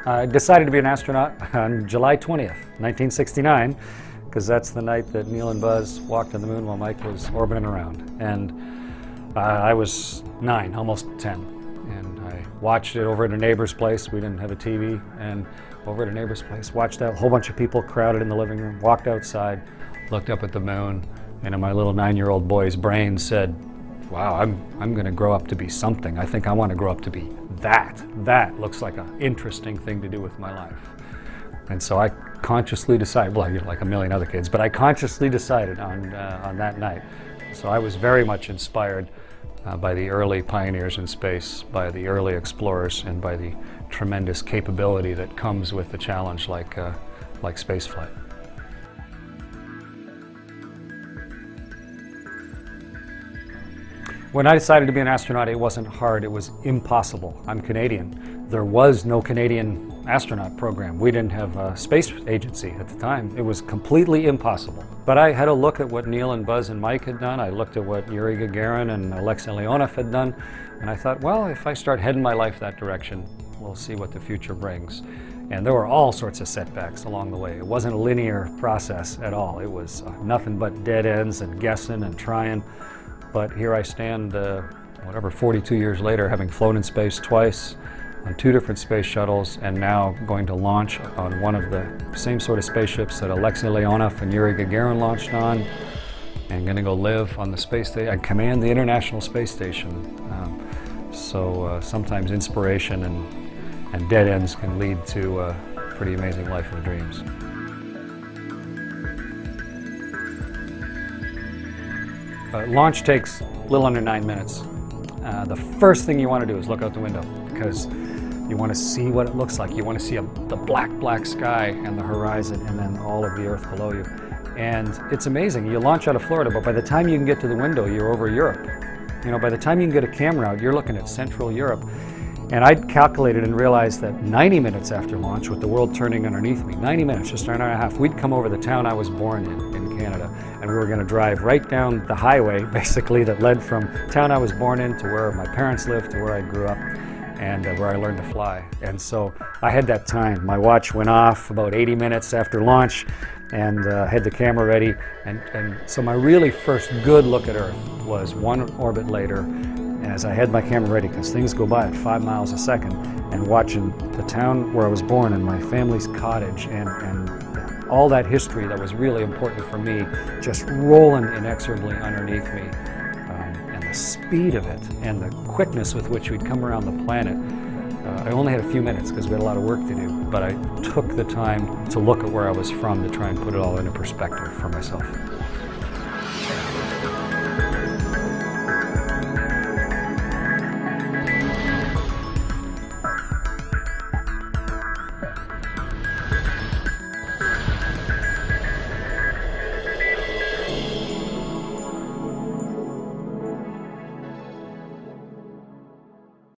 I decided to be an astronaut on July 20th, 1969, because that's the night that Neil and Buzz walked on the moon while Mike was orbiting around. And I was 9, almost 10, and I watched it over at a neighbor's place. We didn't have a TV, and over at a neighbor's place, watched a whole bunch of people crowded in the living room, walked outside, looked up at the moon, and in my little 9-year-old boy's brain said, wow, I'm going to grow up to be something. I think I want to grow up to be that. That looks like an interesting thing to do with my life. And so I consciously decided, well, like a million other kids, but I consciously decided on that night. So I was very much inspired by the early pioneers in space, by the early explorers, and by the tremendous capability that comes with a challenge like spaceflight. When I decided to be an astronaut, it wasn't hard, it was impossible. I'm Canadian. There was no Canadian astronaut program. We didn't have a space agency at the time. It was completely impossible. But I had a look at what Neil and Buzz and Mike had done. I looked at what Yuri Gagarin and Alexei Leonov had done, and I thought, well, if I start heading my life that direction, we'll see what the future brings. And there were all sorts of setbacks along the way. It wasn't a linear process at all. It was nothing but dead ends and guessing and trying. But here I stand, 42 years later, having flown in space twice, on 2 different space shuttles, and now going to launch on one of the same sort of spaceships that Alexei Leonov and Yuri Gagarin launched on, and going to go live on the space station and command the International Space Station. So sometimes inspiration and dead ends can lead to a pretty amazing life of dreams. Launch takes a little under 9 minutes. The first thing you want to do is look out the window, because you want to see what it looks like. You want to see the black sky and the horizon, and then all of the Earth below you. And it's amazing. You launch out of Florida, but by the time you can get to the window, you're over Europe. You know, by the time you can get a camera out, you're looking at Central Europe. And I'd calculated and realized that 90 minutes after launch, with the world turning underneath me, 90 minutes, just an hour and a half, we'd come over the town I was born in Canada, and we were going to drive right down the highway, basically, that led from town I was born in to where my parents lived, to where I grew up, and where I learned to fly. And so I had that time. My watch went off about 80 minutes after launch, and had the camera ready. And so my really first good look at Earth was one orbit later, as I had my camera ready, because things go by at 5 miles a second, and watching the town where I was born and my family's cottage and all that history that was really important for me just rolling inexorably underneath me, and the speed of it and the quickness with which we'd come around the planet. I only had a few minutes because we had a lot of work to do, but I took the time to look at where I was from to try and put it all into perspective for myself.